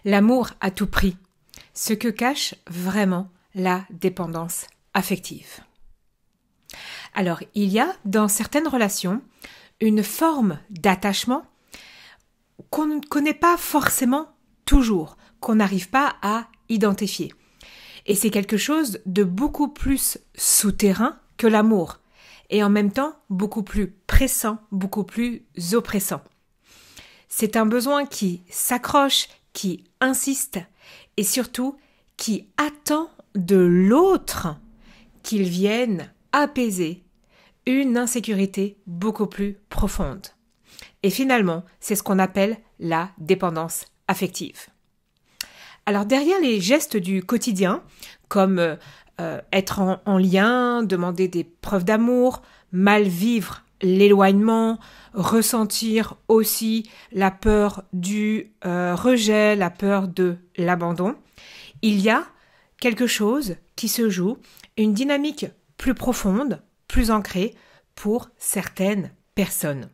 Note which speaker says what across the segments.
Speaker 1: L'amour à tout prix, ce que cache vraiment la dépendance affective. Alors, il y a dans certaines relations une forme d'attachement qu'on ne connaît pas forcément toujours, qu'on n'arrive pas à identifier. Et c'est quelque chose de beaucoup plus souterrain que l'amour, et en même temps beaucoup plus pressant, beaucoup plus oppressant. C'est un besoin qui s'accroche, qui insiste, et surtout qui attend de l'autre qu'il vienne apaiser une insécurité beaucoup plus profonde. Et finalement, c'est ce qu'on appelle la dépendance affective. Alors derrière les gestes du quotidien, comme être en lien, demander des preuves d'amour, mal vivre l'éloignement, ressentir aussi la peur du rejet, la peur de l'abandon, il y a quelque chose qui se joue, une dynamique plus profonde, plus ancrée pour certaines personnes.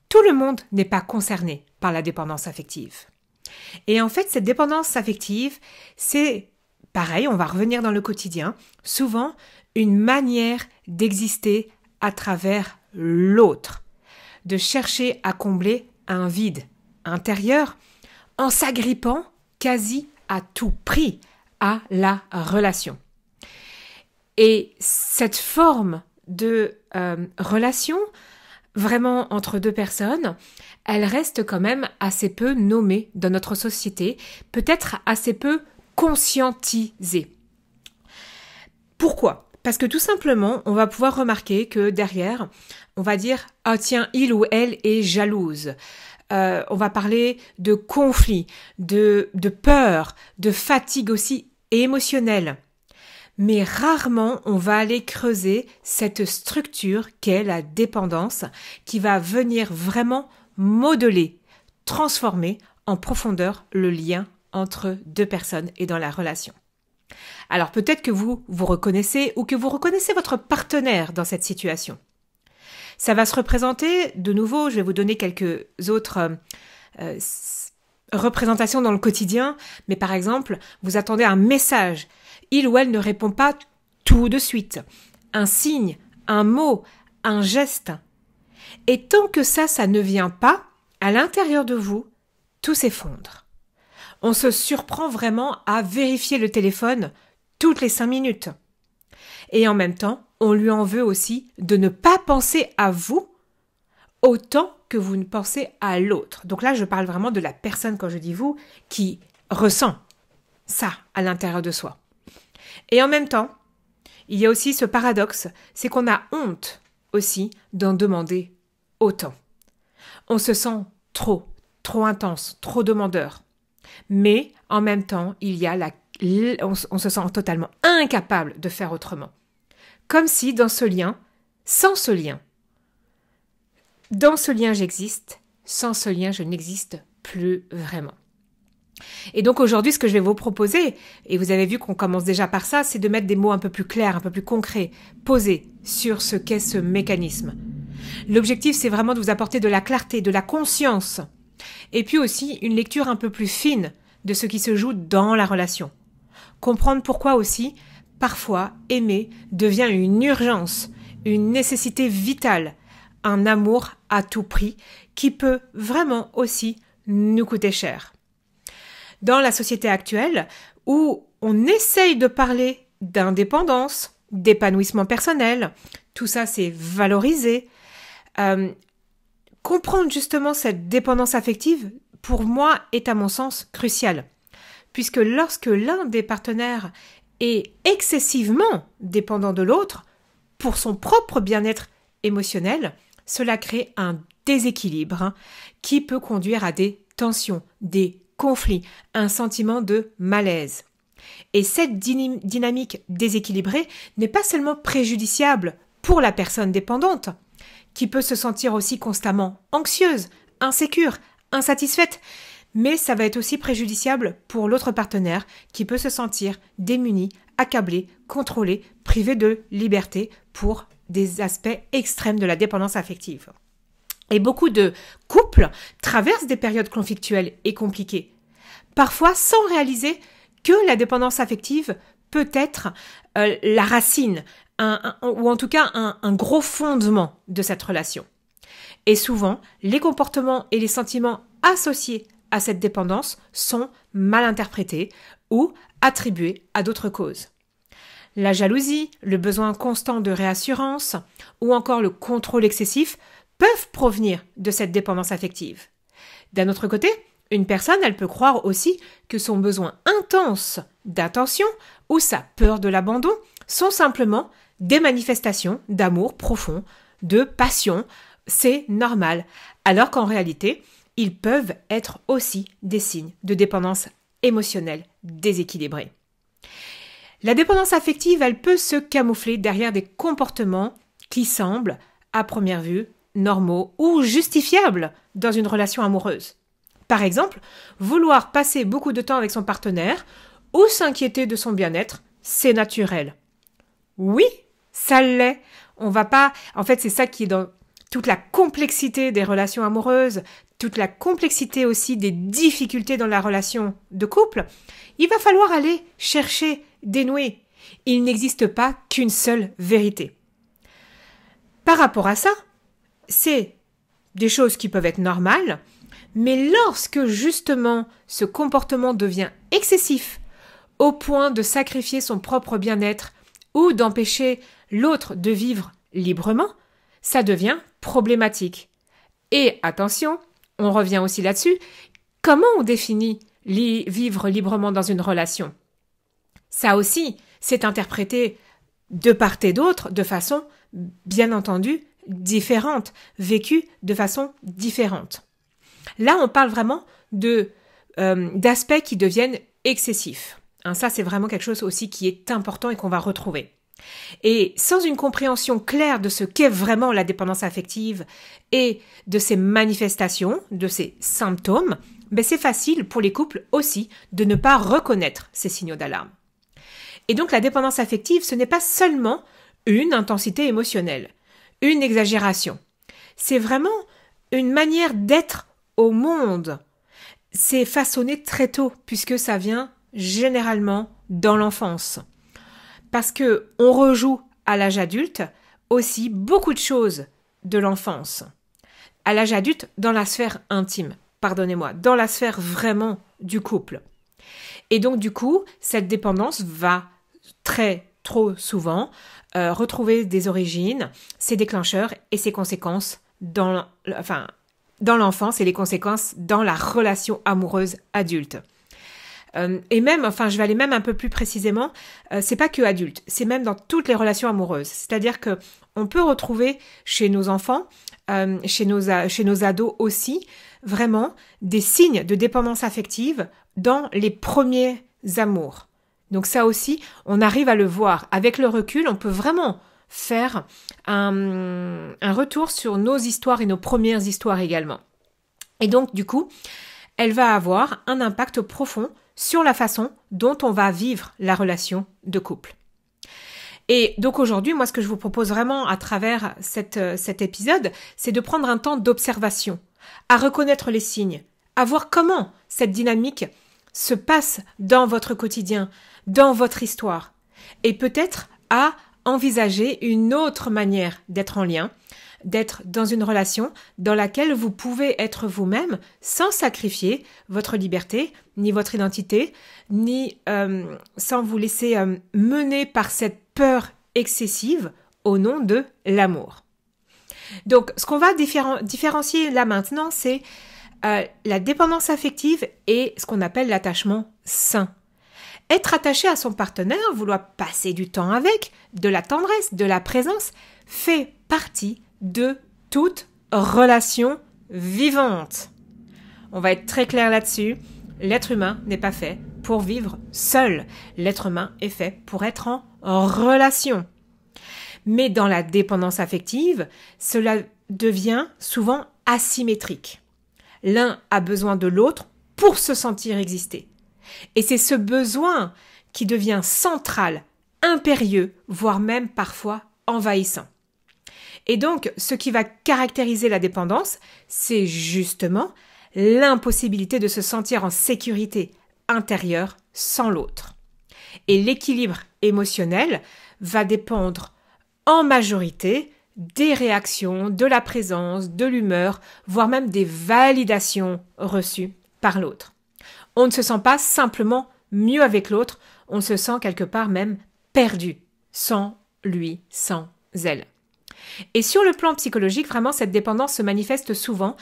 Speaker 1: Tout le monde n'est pas concerné par la dépendance affective. Et en fait, cette dépendance affective, c'est pareil, on va revenir dans le quotidien, souvent une manière d'exister à travers l'autre, de chercher à combler un vide intérieur en s'agrippant quasi à tout prix à la relation. Et cette forme de relation, vraiment entre deux personnes, elle reste quand même assez peu nommée dans notre société, peut-être assez peu conscientisée. Pourquoi ? Parce que tout simplement, on va pouvoir remarquer que derrière, on va dire « Ah tiens, il ou elle est jalouse ». On va parler de conflit, de peur, de fatigue aussi émotionnelle. Mais rarement on va aller creuser cette structure qu'est la dépendance qui va venir vraiment modeler, transformer en profondeur le lien entre deux personnes et dans la relation. Alors peut-être que vous vous reconnaissez ou que vous reconnaissez votre partenaire dans cette situation. Ça va se représenter, de nouveau, je vais vous donner quelques autres représentations dans le quotidien, mais par exemple, vous attendez un message. Il ou elle ne répond pas tout de suite. Un signe, un mot, un geste. Et tant que ça ne vient pas, à l'intérieur de vous, tout s'effondre. On se surprend vraiment à vérifier le téléphone toutes les 5 minutes. Et en même temps, on lui en veut aussi de ne pas penser à vous autant que vous ne pensez à l'autre. Donc là, je parle vraiment de la personne, quand je dis vous, qui ressent ça à l'intérieur de soi. Et en même temps, il y a aussi ce paradoxe, c'est qu'on a honte aussi d'en demander autant. On se sent trop intense, trop demandeur. Mais en même temps, il y a on se sent totalement incapable de faire autrement. Comme si dans ce lien, sans ce lien, dans ce lien j'existe, sans ce lien je n'existe plus vraiment. Et donc aujourd'hui, ce que je vais vous proposer, et vous avez vu qu'on commence déjà par ça, c'est de mettre des mots un peu plus clairs, un peu plus concrets, posés sur ce qu'est ce mécanisme. L'objectif, c'est vraiment de vous apporter de la clarté, de la conscience, et puis aussi une lecture un peu plus fine de ce qui se joue dans la relation. Comprendre pourquoi aussi, parfois, aimer devient une urgence, une nécessité vitale, un amour à tout prix qui peut vraiment aussi nous coûter cher. Dans la société actuelle, où on essaye de parler d'indépendance, d'épanouissement personnel, tout ça c'est valorisé, comprendre justement cette dépendance affective, pour moi, est à mon sens crucial. Puisque lorsque l'un des partenaires est excessivement dépendant de l'autre, pour son propre bien-être émotionnel, cela crée un déséquilibre qui peut conduire à des tensions, des conflit, un sentiment de malaise. Et cette dynamique déséquilibrée n'est pas seulement préjudiciable pour la personne dépendante, qui peut se sentir aussi constamment anxieuse, insécure, insatisfaite, mais ça va être aussi préjudiciable pour l'autre partenaire qui peut se sentir démuni, accablé, contrôlé, privé de liberté pour des aspects extrêmes de la dépendance affective. Et beaucoup de couples traversent des périodes conflictuelles et compliquées parfois sans réaliser que la dépendance affective peut être la racine, ou en tout cas un gros fondement de cette relation. Et souvent, les comportements et les sentiments associés à cette dépendance sont mal interprétés ou attribués à d'autres causes. La jalousie, le besoin constant de réassurance ou encore le contrôle excessif peuvent provenir de cette dépendance affective. D'un autre côté, une personne, elle peut croire aussi que son besoin intense d'attention ou sa peur de l'abandon sont simplement des manifestations d'amour profond, de passion, c'est normal, alors qu'en réalité, ils peuvent être aussi des signes de dépendance émotionnelle déséquilibrée. La dépendance affective, elle peut se camoufler derrière des comportements qui semblent, à première vue, normaux ou justifiables dans une relation amoureuse. Par exemple, vouloir passer beaucoup de temps avec son partenaire ou s'inquiéter de son bien-être, c'est naturel. Oui, ça l'est. On va pas... En fait, c'est ça qui est dans toute la complexité des relations amoureuses, toute la complexité aussi des difficultés dans la relation de couple. Il va falloir aller chercher, dénouer. Il n'existe pas qu'une seule vérité. Par rapport à ça, c'est des choses qui peuvent être normales, mais lorsque justement ce comportement devient excessif au point de sacrifier son propre bien-être ou d'empêcher l'autre de vivre librement, ça devient problématique. Et attention, on revient aussi là-dessus, comment on définit vivre librement dans une relation? Ça aussi, c'est interprété de part et d'autre de façon, bien entendu, différente, vécu de façon différente. Là, on parle vraiment d'aspects qui deviennent excessifs. Ça, c'est vraiment quelque chose aussi qui est important et qu'on va retrouver. Et sans une compréhension claire de ce qu'est vraiment la dépendance affective et de ses manifestations, de ses symptômes, c'est facile pour les couples aussi de ne pas reconnaître ces signaux d'alarme. Et donc la dépendance affective, ce n'est pas seulement une intensité émotionnelle, une exagération. C'est vraiment une manière d'être au monde. C'est façonné très tôt, puisque ça vient généralement dans l'enfance. Parce que on rejoue à l'âge adulte aussi beaucoup de choses de l'enfance. À l'âge adulte, dans la sphère intime, dans la sphère vraiment du couple. Et donc du coup, cette dépendance va trop souvent retrouver des origines, ses déclencheurs et ses conséquences dans l'enfance et les conséquences dans la relation amoureuse adulte. Et même, je vais aller même un peu plus précisément, c'est pas que adulte, c'est même dans toutes les relations amoureuses. C'est-à-dire que on peut retrouver chez nos enfants, chez nos ados aussi, vraiment des signes de dépendance affective dans les premiers amours. Donc ça aussi, on arrive à le voir. Avec le recul, on peut vraiment faire un retour sur nos histoires et nos premières histoires également. Et donc, du coup, elle va avoir un impact profond sur la façon dont on va vivre la relation de couple. Et donc aujourd'hui, moi, ce que je vous propose vraiment à travers cet épisode, c'est de prendre un temps d'observation, à reconnaître les signes, à voir comment cette dynamique se passe dans votre quotidien, dans votre histoire, et peut-être à envisager une autre manière d'être en lien, d'être dans une relation dans laquelle vous pouvez être vous-même sans sacrifier votre liberté, ni votre identité, ni sans vous laisser mener par cette peur excessive au nom de l'amour. Donc, ce qu'on va différencier là maintenant, c'est la dépendance affective et ce qu'on appelle l'attachement sain. Être attaché à son partenaire, vouloir passer du temps avec, de la tendresse, de la présence, fait partie de toute relation vivante. On va être très clair là-dessus. L'être humain n'est pas fait pour vivre seul. L'être humain est fait pour être en relation. Mais dans la dépendance affective, cela devient souvent asymétrique. L'un a besoin de l'autre pour se sentir exister. Et c'est ce besoin qui devient central, impérieux, voire même parfois envahissant. Et donc, ce qui va caractériser la dépendance, c'est justement l'impossibilité de se sentir en sécurité, intérieur sans l'autre. Et l'équilibre émotionnel va dépendre en majorité des réactions, de la présence, de l'humeur, voire même des validations reçues par l'autre. On ne se sent pas simplement mieux avec l'autre, on se sent quelque part même perdu, sans lui, sans elle. Et sur le plan psychologique, vraiment, cette dépendance se manifeste souvent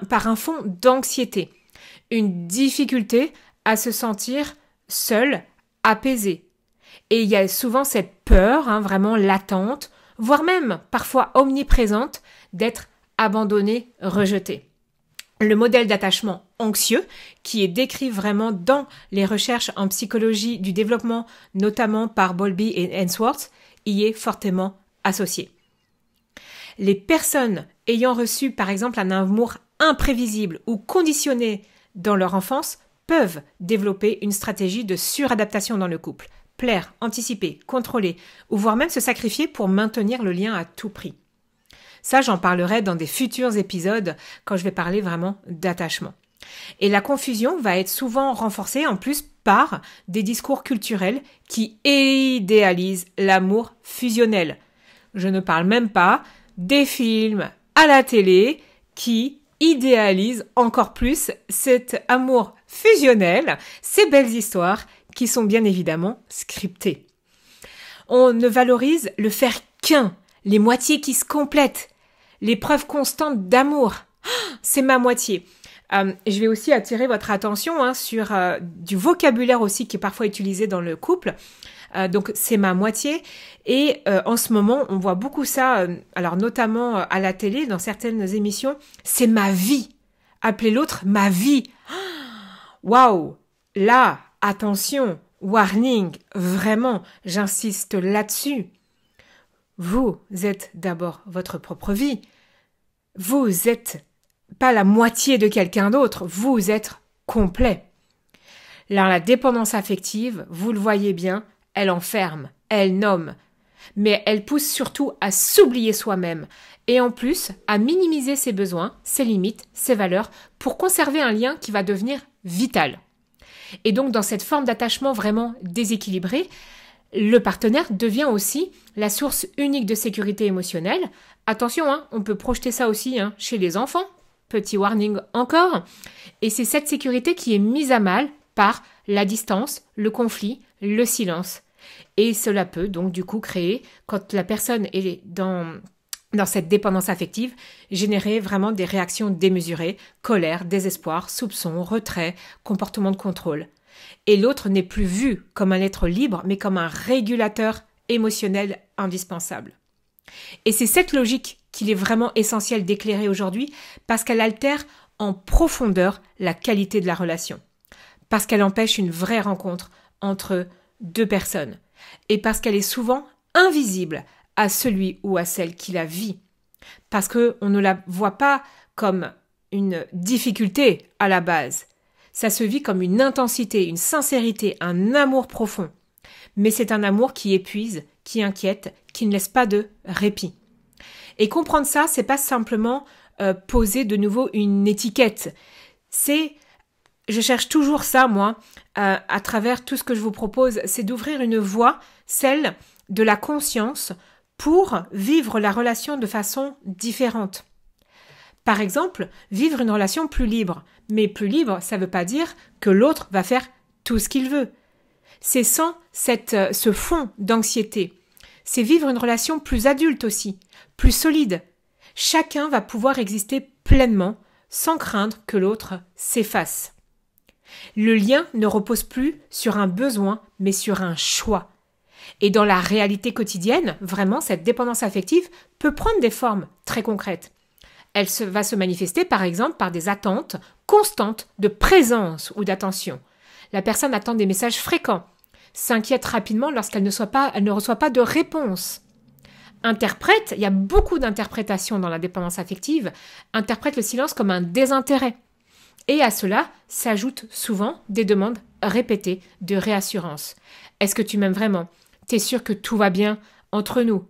Speaker 1: par un fond d'anxiété, une difficulté à se sentir seul, apaisé. Et il y a souvent cette peur, vraiment latente, voire même parfois omniprésente, d'être abandonné, rejeté. Le modèle d'attachement anxieux, qui est décrit vraiment dans les recherches en psychologie du développement, notamment par Bowlby et Ainsworth, y est fortement associé. Les personnes ayant reçu par exemple un amour imprévisible ou conditionné dans leur enfance peuvent développer une stratégie de suradaptation dans le couple, plaire, anticiper, contrôler, ou voire même se sacrifier pour maintenir le lien à tout prix. Ça, j'en parlerai dans des futurs épisodes quand je vais parler vraiment d'attachement. Et la confusion va être souvent renforcée en plus par des discours culturels qui idéalisent l'amour fusionnel. Je ne parle même pas des films à la télé qui idéalisent encore plus cet amour fusionnel, ces belles histoires qui sont bien évidemment scriptées. On ne valorise le faire qu'un, les moitiés qui se complètent, les preuves constantes d'amour. C'est ma moitié. Je vais aussi attirer votre attention sur du vocabulaire aussi qui est parfois utilisé dans le couple. Donc c'est ma moitié. Et en ce moment, on voit beaucoup ça, alors notamment à la télé, dans certaines émissions, c'est ma vie. Appelez l'autre ma vie. Waouh! Là, attention, warning, vraiment, j'insiste là-dessus. Vous êtes d'abord votre propre vie. Vous n'êtes pas la moitié de quelqu'un d'autre. Vous êtes complet. Là, la dépendance affective, vous le voyez bien, elle enferme, elle nomme. Mais elle pousse surtout à s'oublier soi-même et en plus à minimiser ses besoins, ses limites, ses valeurs pour conserver un lien qui va devenir vital. Et donc, dans cette forme d'attachement vraiment déséquilibrée, le partenaire devient aussi la source unique de sécurité émotionnelle. Attention, on peut projeter ça aussi chez les enfants. Petit warning encore. Et c'est cette sécurité qui est mise à mal par la distance, le conflit, le silence. Et cela peut donc du coup créer, quand la personne est dans cette dépendance affective, générer vraiment des réactions démesurées, colère, désespoir, soupçon, retrait, comportement de contrôle. Et l'autre n'est plus vu comme un être libre, mais comme un régulateur émotionnel indispensable. Et c'est cette logique qu'il est vraiment essentiel d'éclairer aujourd'hui, parce qu'elle altère en profondeur la qualité de la relation, parce qu'elle empêche une vraie rencontre entre deux personnes, et parce qu'elle est souvent invisible à celui ou à celle qui la vit, parce qu'on ne la voit pas comme une difficulté à la base. Ça se vit comme une intensité, une sincérité, un amour profond. Mais c'est un amour qui épuise, qui inquiète, qui ne laisse pas de répit. Et comprendre ça, c'est pas simplement poser de nouveau une étiquette. Je cherche toujours ça, moi, à travers tout ce que je vous propose, c'est d'ouvrir une voie, celle de la conscience, pour vivre la relation de façon différente. Par exemple, vivre une relation plus libre. Mais plus libre, ça ne veut pas dire que l'autre va faire tout ce qu'il veut. C'est sans ce fond d'anxiété. C'est vivre une relation plus adulte aussi, plus solide. Chacun va pouvoir exister pleinement sans craindre que l'autre s'efface. Le lien ne repose plus sur un besoin, mais sur un choix. Et dans la réalité quotidienne, vraiment, cette dépendance affective peut prendre des formes très concrètes. Elle va se manifester, par exemple, par des attentes constantes de présence ou d'attention. La personne attend des messages fréquents, s'inquiète rapidement lorsqu'elle ne reçoit pas de réponse. Interprète, il y a beaucoup d'interprétations dans la dépendance affective, interprète le silence comme un désintérêt. Et à cela s'ajoutent souvent des demandes répétées de réassurance. Est-ce que tu m'aimes vraiment ? T'es sûr que tout va bien entre nous ?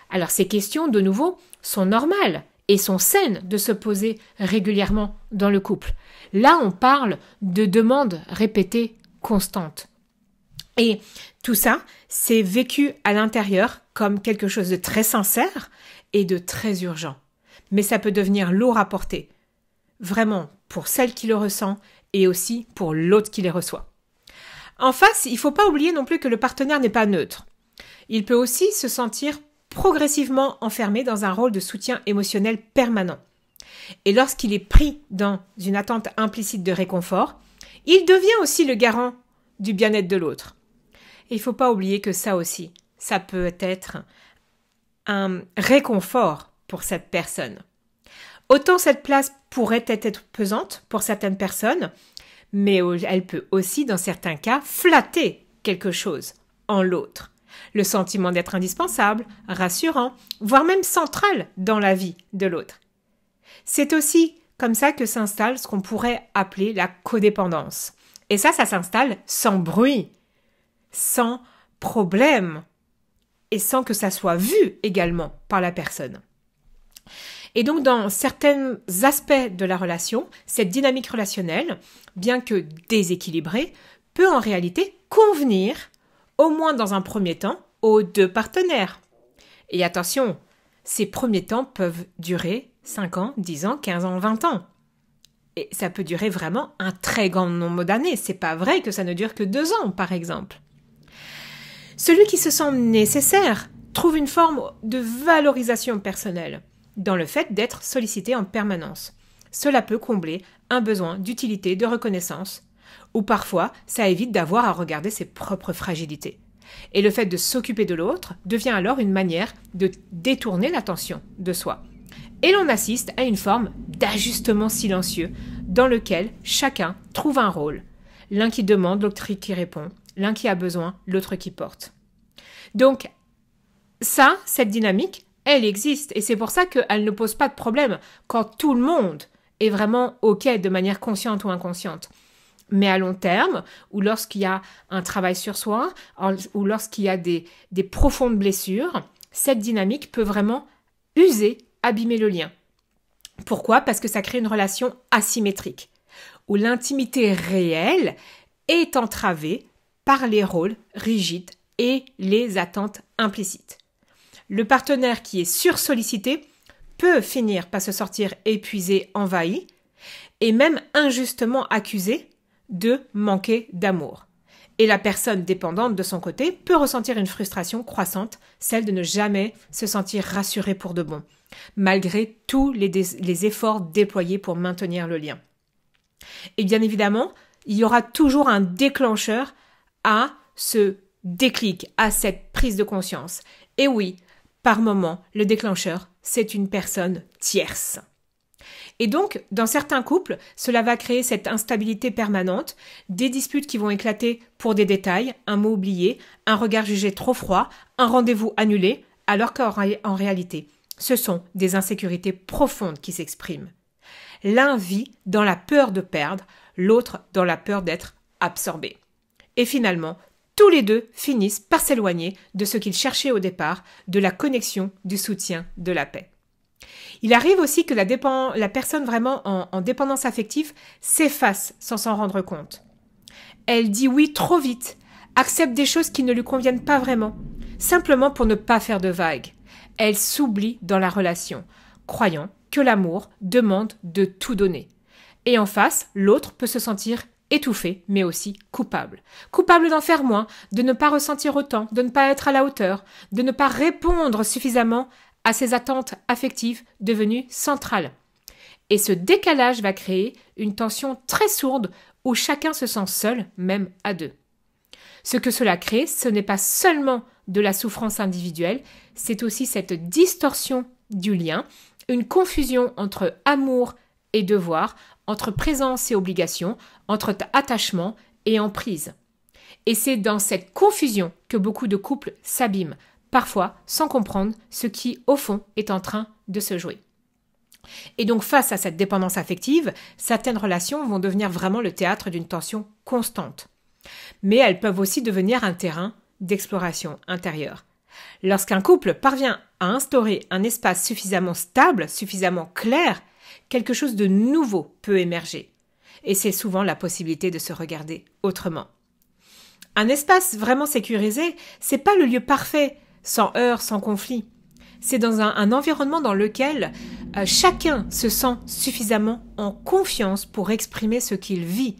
Speaker 1: Alors ces questions, de nouveau, sont normales et sont saines de se poser régulièrement dans le couple. Là, on parle de demandes répétées constantes. Et tout ça, c'est vécu à l'intérieur comme quelque chose de très sincère et de très urgent. Mais ça peut devenir lourd à porter. Vraiment, pour celle qui le ressent et aussi pour l'autre qui les reçoit. En face, il ne faut pas oublier non plus que le partenaire n'est pas neutre. Il peut aussi se sentir progressivement enfermé dans un rôle de soutien émotionnel permanent. Et lorsqu'il est pris dans une attente implicite de réconfort, il devient aussi le garant du bien-être de l'autre. Et il ne faut pas oublier que ça aussi, ça peut être un réconfort pour cette personne. Autant cette place pourrait être pesante pour certaines personnes, mais elle peut aussi, dans certains cas, flatter quelque chose en l'autre. Le sentiment d'être indispensable, rassurant, voire même central dans la vie de l'autre. C'est aussi comme ça que s'installe ce qu'on pourrait appeler la codépendance. Et ça s'installe sans bruit, sans problème, et sans que ça soit vu également par la personne. Et donc, dans certains aspects de la relation, cette dynamique relationnelle, bien que déséquilibrée, peut en réalité convenir, au moins dans un premier temps, aux deux partenaires. Et attention, ces premiers temps peuvent durer 5 ans, 10 ans, 15 ans, 20 ans. Et ça peut durer vraiment un très grand nombre d'années. C'est pas vrai que ça ne dure que 2 ans, par exemple. Celui qui se sent nécessaire trouve une forme de valorisation personnelle dans le fait d'être sollicité en permanence. Cela peut combler un besoin d'utilité, de reconnaissance, ou parfois ça évite d'avoir à regarder ses propres fragilités. Et le fait de s'occuper de l'autre devient alors une manière de détourner l'attention de soi. Et l'on assiste à une forme d'ajustement silencieux dans lequel chacun trouve un rôle. L'un qui demande, l'autre qui répond, l'un qui a besoin, l'autre qui porte. Donc ça, cette dynamique, elle existe et c'est pour ça qu'elle ne pose pas de problème quand tout le monde est vraiment OK de manière consciente ou inconsciente. Mais à long terme, ou lorsqu'il y a un travail sur soi, ou lorsqu'il y a des profondes blessures, cette dynamique peut vraiment user, abîmer le lien. Pourquoi ? Parce que ça crée une relation asymétrique, où l'intimité réelle est entravée par les rôles rigides et les attentes implicites. Le partenaire qui est sursollicité peut finir par se sortir épuisé, envahi, et même injustement accusé de manquer d'amour. Et la personne dépendante de son côté peut ressentir une frustration croissante, celle de ne jamais se sentir rassurée pour de bon, malgré tous les efforts déployés pour maintenir le lien. Et bien évidemment, il y aura toujours un déclencheur à ce déclic, à cette prise de conscience. Et oui, par moment, le déclencheur, c'est une personne tierce. Et donc, dans certains couples, cela va créer cette instabilité permanente, des disputes qui vont éclater pour des détails, un mot oublié, un regard jugé trop froid, un rendez-vous annulé, alors qu'en réalité, ce sont des insécurités profondes qui s'expriment. L'un vit dans la peur de perdre, l'autre dans la peur d'être absorbé. Et finalement, tous les deux finissent par s'éloigner de ce qu'ils cherchaient au départ, de la connexion, du soutien, de la paix. Il arrive aussi que la personne vraiment en dépendance affective s'efface sans s'en rendre compte. Elle dit oui trop vite, accepte des choses qui ne lui conviennent pas vraiment, simplement pour ne pas faire de vagues. Elle s'oublie dans la relation, croyant que l'amour demande de tout donner. Et en face, l'autre peut se sentir étouffé, mais aussi coupable. Coupable d'en faire moins, de ne pas ressentir autant, de ne pas être à la hauteur, de ne pas répondre suffisamment à ses attentes affectives devenues centrales. Et ce décalage va créer une tension très sourde où chacun se sent seul, même à deux. Ce que cela crée, ce n'est pas seulement de la souffrance individuelle, c'est aussi cette distorsion du lien, une confusion entre amour et devoir, entre présence et obligation, entre attachement et emprise. Et c'est dans cette confusion que beaucoup de couples s'abîment, parfois sans comprendre ce qui, au fond, est en train de se jouer. Et donc, face à cette dépendance affective, certaines relations vont devenir vraiment le théâtre d'une tension constante. Mais elles peuvent aussi devenir un terrain d'exploration intérieure. Lorsqu'un couple parvient à instaurer un espace suffisamment stable, suffisamment clair, quelque chose de nouveau peut émerger. Et c'est souvent la possibilité de se regarder autrement. Un espace vraiment sécurisé, c'est pas le lieu parfait, sans heurts, sans conflit. C'est dans un environnement dans lequel chacun se sent suffisamment en confiance pour exprimer ce qu'il vit,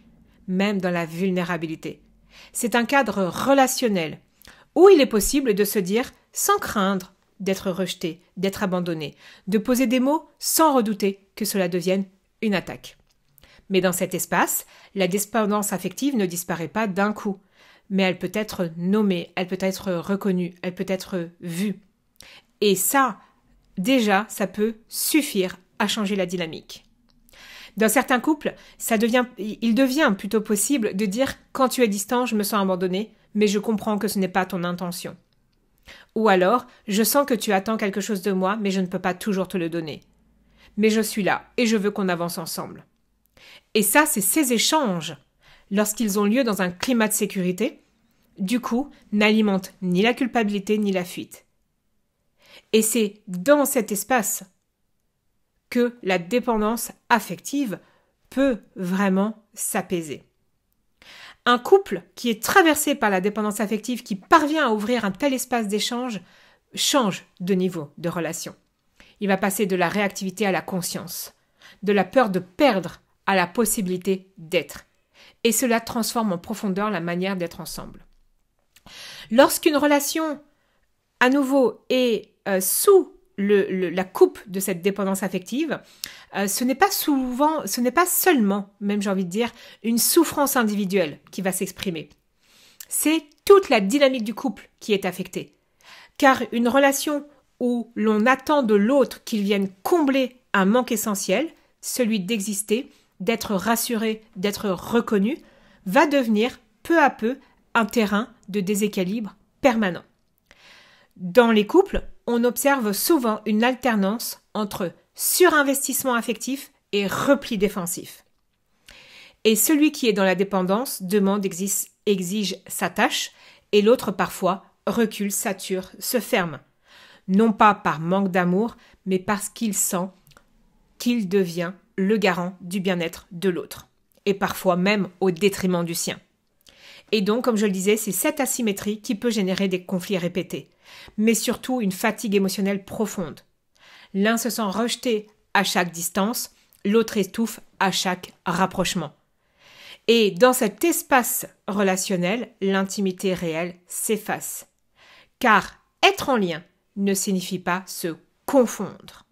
Speaker 1: même dans la vulnérabilité. C'est un cadre relationnel où il est possible de se dire sans craindre d'être rejeté, d'être abandonné, de poser des mots sans redouter que cela devienne une attaque. Mais dans cet espace, la dépendance affective ne disparaît pas d'un coup, mais elle peut être nommée, elle peut être reconnue, elle peut être vue. Et ça, déjà, ça peut suffire à changer la dynamique. Dans certains couples, il devient plutôt possible de dire « Quand tu es distant, je me sens abandonné, mais je comprends que ce n'est pas ton intention. » Ou alors « Je sens que tu attends quelque chose de moi, mais je ne peux pas toujours te le donner. Mais je suis là et je veux qu'on avance ensemble. » Et ça, c'est ces échanges, lorsqu'ils ont lieu dans un climat de sécurité, du coup, n'alimentent ni la culpabilité ni la fuite. Et c'est dans cet espace que la dépendance affective peut vraiment s'apaiser. Un couple qui est traversé par la dépendance affective, qui parvient à ouvrir un tel espace d'échange, change de niveau de relation. Il va passer de la réactivité à la conscience, de la peur de perdre à la possibilité d'être. Et cela transforme en profondeur la manière d'être ensemble. Lorsqu'une relation, à nouveau, est sous la coupe de cette dépendance affective, ce n'est pas seulement, même j'ai envie de dire, une souffrance individuelle qui va s'exprimer. C'est toute la dynamique du couple qui est affectée. Car une relation où l'on attend de l'autre qu'il vienne combler un manque essentiel, celui d'exister, d'être rassuré, d'être reconnu, va devenir peu à peu un terrain de déséquilibre permanent. Dans les couples, on observe souvent une alternance entre surinvestissement affectif et repli défensif. Et celui qui est dans la dépendance demande, exige sa tâche, et l'autre parfois recule, sature, se ferme. Non pas par manque d'amour, mais parce qu'il sent qu'il devient le garant du bien-être de l'autre, et parfois même au détriment du sien. Et donc, comme je le disais, c'est cette asymétrie qui peut générer des conflits répétés, mais surtout une fatigue émotionnelle profonde. L'un se sent rejeté à chaque distance, l'autre étouffe à chaque rapprochement. Et dans cet espace relationnel, l'intimité réelle s'efface. Car être en lien ne signifie pas se confondre.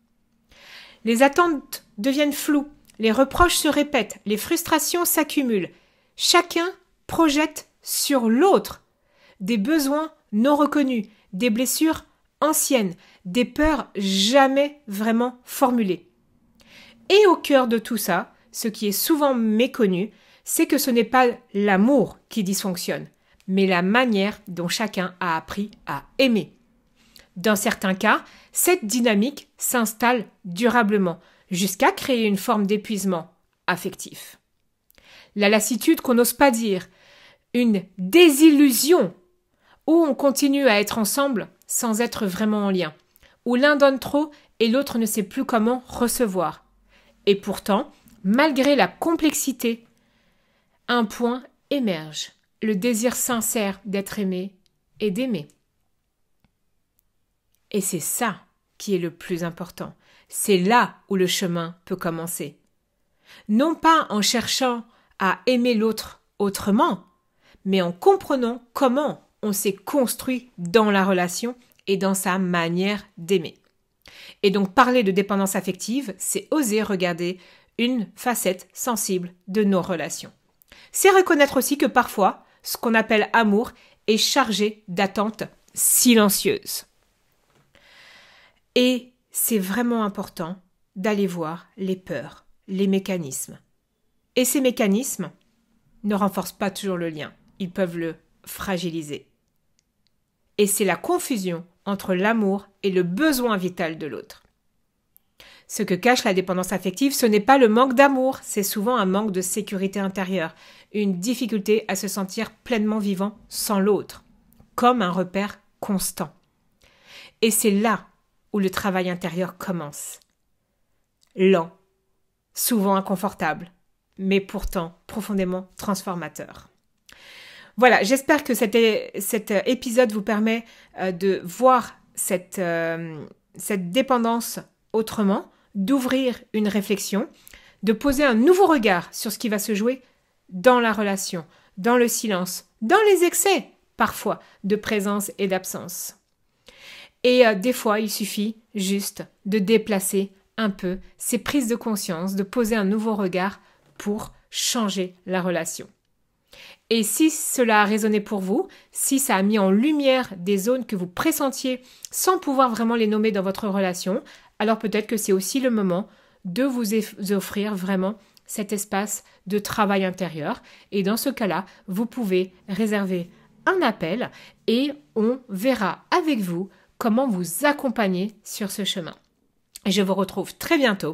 Speaker 1: Les attentes deviennent floues, les reproches se répètent, les frustrations s'accumulent. Chacun projette sur l'autre des besoins non reconnus, des blessures anciennes, des peurs jamais vraiment formulées. Et au cœur de tout ça, ce qui est souvent méconnu, c'est que ce n'est pas l'amour qui dysfonctionne, mais la manière dont chacun a appris à aimer. Dans certains cas, cette dynamique s'installe durablement, jusqu'à créer une forme d'épuisement affectif. La lassitude qu'on n'ose pas dire, une désillusion, où on continue à être ensemble sans être vraiment en lien, où l'un donne trop et l'autre ne sait plus comment recevoir. Et pourtant, malgré la complexité, un point émerge, le désir sincère d'être aimé et d'aimer. Et c'est ça qui est le plus important. C'est là où le chemin peut commencer. Non pas en cherchant à aimer l'autre autrement, mais en comprenant comment on s'est construit dans la relation et dans sa manière d'aimer. Et donc parler de dépendance affective, c'est oser regarder une facette sensible de nos relations. C'est reconnaître aussi que parfois, ce qu'on appelle amour est chargé d'attentes silencieuses. Et c'est vraiment important d'aller voir les peurs, les mécanismes. Et ces mécanismes ne renforcent pas toujours le lien, ils peuvent le fragiliser. Et c'est la confusion entre l'amour et le besoin vital de l'autre. Ce que cache la dépendance affective, ce n'est pas le manque d'amour, c'est souvent un manque de sécurité intérieure, une difficulté à se sentir pleinement vivant sans l'autre, comme un repère constant. Et c'est là où le travail intérieur commence. Lent, souvent inconfortable, mais pourtant profondément transformateur. Voilà, j'espère que cet épisode vous permet de voir cette dépendance autrement, d'ouvrir une réflexion, de poser un nouveau regard sur ce qui va se jouer dans la relation, dans le silence, dans les excès, parfois, de présence et d'absence. Et des fois, il suffit juste de déplacer un peu ces prises de conscience, de poser un nouveau regard pour changer la relation. Et si cela a résonné pour vous, si ça a mis en lumière des zones que vous pressentiez sans pouvoir vraiment les nommer dans votre relation, alors peut-être que c'est aussi le moment de vous offrir vraiment cet espace de travail intérieur. Et dans ce cas-là, vous pouvez réserver un appel et on verra avec vous comment vous accompagner sur ce chemin. Et je vous retrouve très bientôt